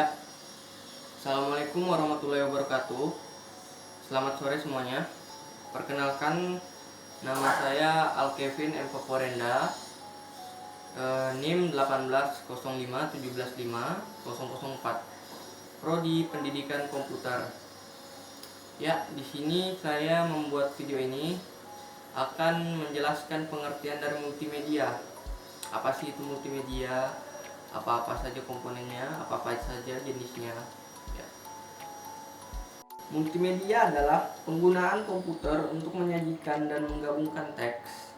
Ya, Assalamualaikum warahmatullahi wabarakatuh. Selamat sore semuanya. Perkenalkan, nama saya Alkevin M. Poporenda, NIM 18051750104, Prodi Pendidikan Komputer. Ya, di sini saya membuat video ini akan menjelaskan pengertian dari multimedia. Apa sih itu multimedia? Apa-apa saja komponennya, apa-apa saja jenisnya. Ya. Multimedia adalah penggunaan komputer untuk menyajikan dan menggabungkan teks,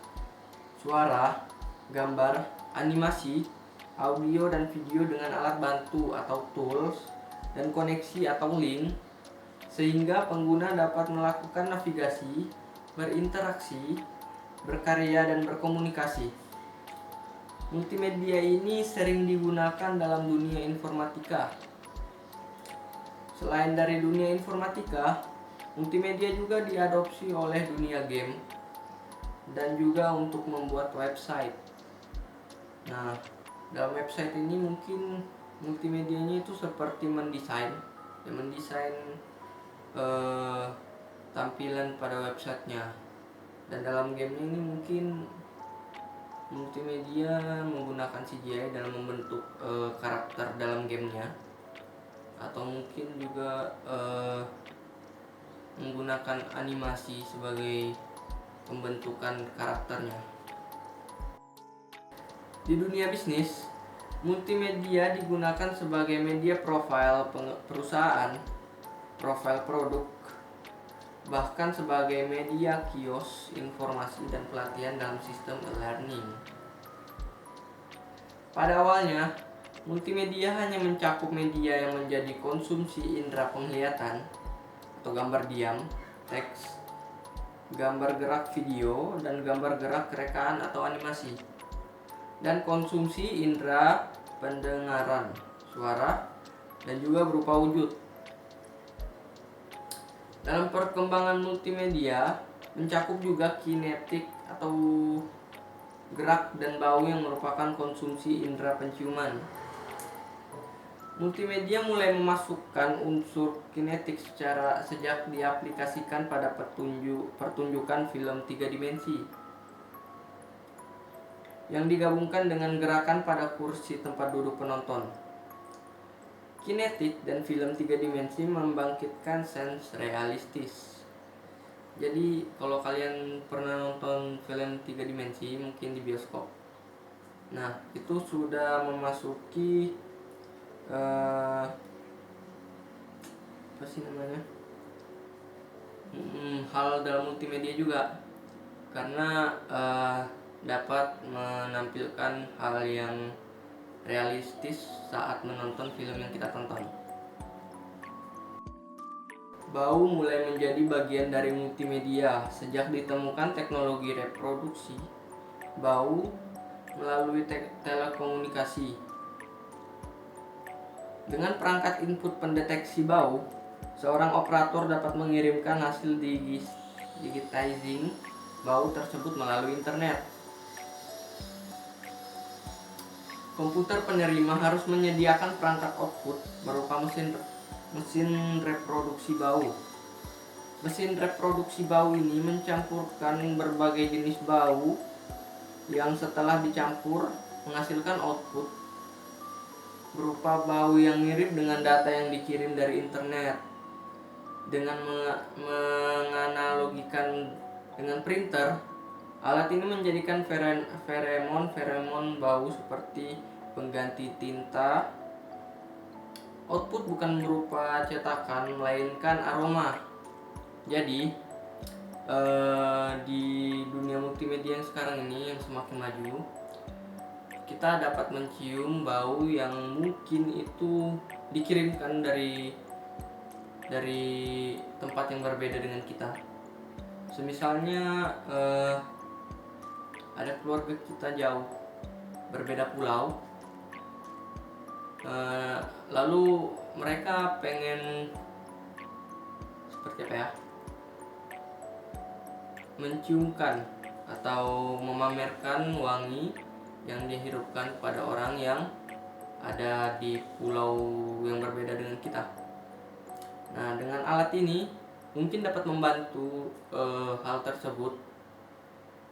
suara, gambar, animasi, audio dan video dengan alat bantu atau tools dan koneksi atau link, sehingga pengguna dapat melakukan navigasi, berinteraksi, berkarya dan berkomunikasi. Multimedia ini sering digunakan dalam dunia informatika. Selain dari dunia informatika, multimedia juga diadopsi oleh dunia game dan juga untuk membuat website. Nah, dalam website ini mungkin multimedianya itu seperti mendesain tampilan pada websitenya. Dan dalam game ini mungkin multimedia menggunakan CGI dalam membentuk karakter dalam gamenya, atau mungkin juga menggunakan animasi sebagai pembentukan karakternya. Di dunia bisnis, multimedia digunakan sebagai media profil perusahaan, profil produk, bahkan sebagai media kios, informasi, dan pelatihan dalam sistem e-learning. Pada awalnya, multimedia hanya mencakup media yang menjadi konsumsi indera penglihatan atau gambar diam, teks, gambar gerak video, dan gambar gerak rekaan atau animasi, dan konsumsi indera pendengaran, suara, dan juga berupa wujud. Dalam perkembangan multimedia mencakup juga kinetik atau gerak dan bau yang merupakan konsumsi indera penciuman. Multimedia mulai memasukkan unsur kinetik sejak diaplikasikan pada pertunjukan film 3 dimensi yang digabungkan dengan gerakan pada kursi tempat duduk penonton. Kinetik dan film 3 dimensi membangkitkan sense realistis. Jadi kalau kalian pernah nonton film 3 dimensi mungkin di bioskop, nah itu sudah memasuki apa sih namanya, hal dalam multimedia juga, karena dapat menampilkan hal yang realistis saat menonton film yang kita tonton. Bau mulai menjadi bagian dari multimedia sejak ditemukan teknologi reproduksi bau melalui telekomunikasi. Dengan perangkat input pendeteksi bau, seorang operator dapat mengirimkan hasil digitizing bau tersebut melalui internet. Komputer penerima harus menyediakan perangkat output berupa mesin reproduksi bau. Mesin reproduksi bau ini mencampurkan berbagai jenis bau yang setelah dicampur menghasilkan output berupa bau yang mirip dengan data yang dikirim dari internet. Dengan menganalogikan dengan printer, alat ini menjadikan feromon bau seperti pengganti tinta. Output bukan berupa cetakan melainkan aroma. Jadi di dunia multimedia yang sekarang ini yang semakin maju, kita dapat mencium bau yang mungkin itu dikirimkan dari tempat yang berbeda dengan kita. Semisalnya ada keluarga kita jauh, berbeda pulau, lalu mereka pengen seperti apa ya, menciumkan atau memamerkan wangi yang dihirupkan pada orang yang ada di pulau yang berbeda dengan kita. Nah, dengan alat ini mungkin dapat membantu hal tersebut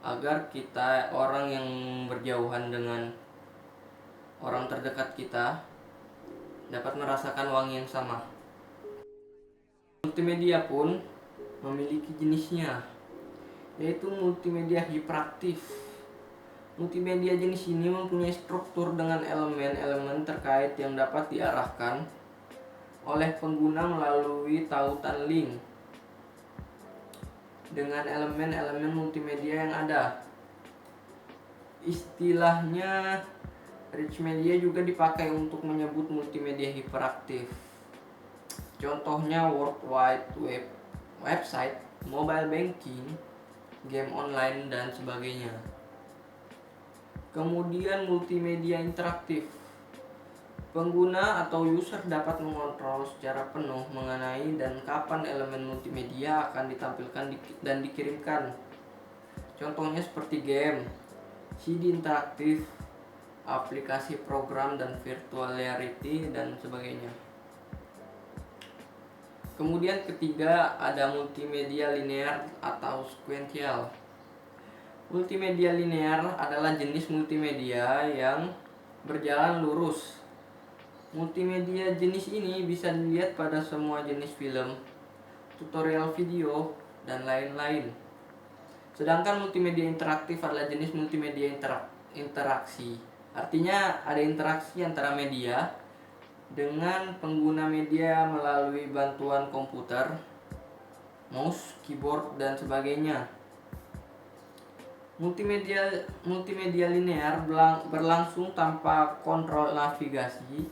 agar kita, orang yang berjauhan dengan orang terdekat kita, dapat merasakan wangi yang sama. Multimedia pun memiliki jenisnya, yaitu multimedia hiperaktif. Multimedia jenis ini mempunyai struktur dengan elemen-elemen terkait yang dapat diarahkan oleh pengguna melalui tautan link dengan elemen-elemen multimedia yang ada. Istilahnya rich media juga dipakai untuk menyebut multimedia hiperaktif. Contohnya World Wide Web, website, mobile banking, game online, dan sebagainya. Kemudian multimedia interaktif. Pengguna atau user dapat mengontrol secara penuh mengenai dan kapan elemen multimedia akan ditampilkan dan dikirimkan. Contohnya seperti game, CD interaktif, aplikasi program dan virtual reality, dan sebagainya. Kemudian ketiga, ada multimedia linear atau sekuensial. Multimedia linear adalah jenis multimedia yang berjalan lurus. Multimedia jenis ini bisa dilihat pada semua jenis film, tutorial video, dan lain-lain. Sedangkan multimedia interaktif adalah jenis multimedia interaksi. Artinya ada interaksi antara media dengan pengguna media melalui bantuan komputer, mouse, keyboard, dan sebagainya. Multimedia linear berlangsung tanpa kontrol navigasi,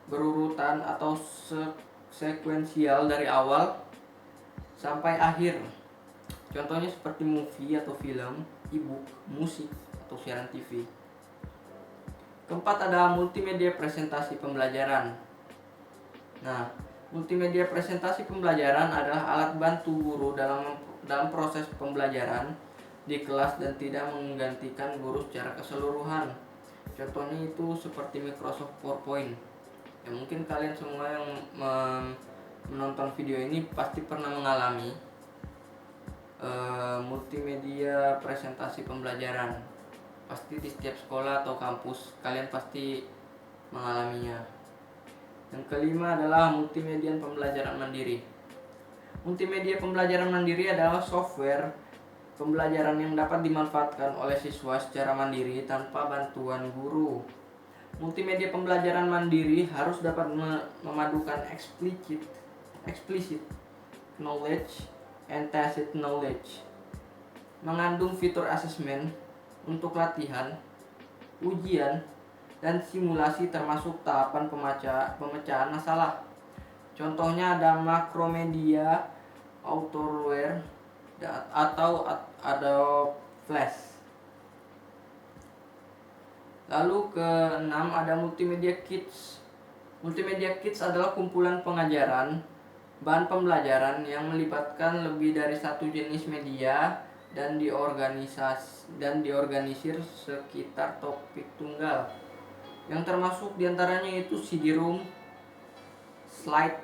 berurutan atau sekuensial dari awal sampai akhir. Contohnya seperti movie atau film, e-book, musik, atau siaran TV. Keempat, ada multimedia presentasi pembelajaran. Nah, multimedia presentasi pembelajaran adalah alat bantu guru dalam proses pembelajaran di kelas dan tidak menggantikan guru secara keseluruhan. Contohnya itu seperti Microsoft PowerPoint. Ya, mungkin kalian semua yang menonton video ini pasti pernah mengalami multimedia presentasi pembelajaran. Pasti di setiap sekolah atau kampus kalian pasti mengalaminya. Yang kelima adalah multimedia pembelajaran mandiri. Multimedia pembelajaran mandiri adalah software pembelajaran yang dapat dimanfaatkan oleh siswa secara mandiri tanpa bantuan guru. Multimedia pembelajaran mandiri harus dapat memadukan explicit knowledge and tacit knowledge, mengandung fitur asesmen untuk latihan, ujian, dan simulasi termasuk tahapan pemecahan masalah. Contohnya ada Macromedia, Authorware, atau Adobe Flash. Lalu keenam, ada Multimedia Kits. Multimedia Kits adalah kumpulan pengajaran, bahan pembelajaran yang melibatkan lebih dari satu jenis media dan diorganisir sekitar topik tunggal. Yang termasuk diantaranya itu CD-ROM, slide,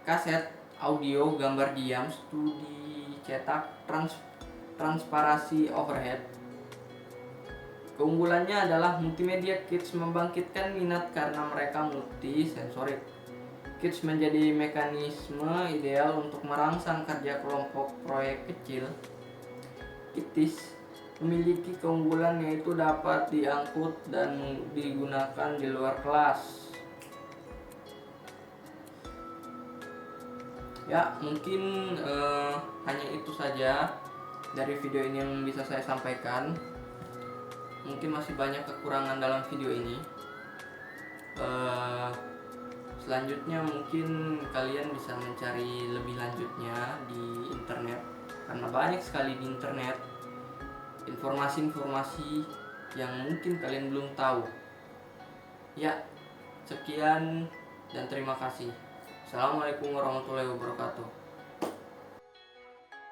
kaset, audio, gambar diam, studi cetak, transparasi overhead. Keunggulannya adalah Multimedia Kits membangkitkan minat karena mereka multisensorik. Kits menjadi mekanisme ideal untuk merangsang kerja kelompok proyek kecil. Kitis memiliki keunggulan yaitu dapat diangkut dan digunakan di luar kelas. Ya, mungkin hanya itu saja dari video ini yang bisa saya sampaikan. Mungkin masih banyak kekurangan dalam video ini. Selanjutnya mungkin kalian bisa mencari lebih lanjutnya di internet, karena banyak sekali di internet informasi-informasi yang mungkin kalian belum tahu. Ya, sekian dan terima kasih. Assalamualaikum warahmatullahi wabarakatuh.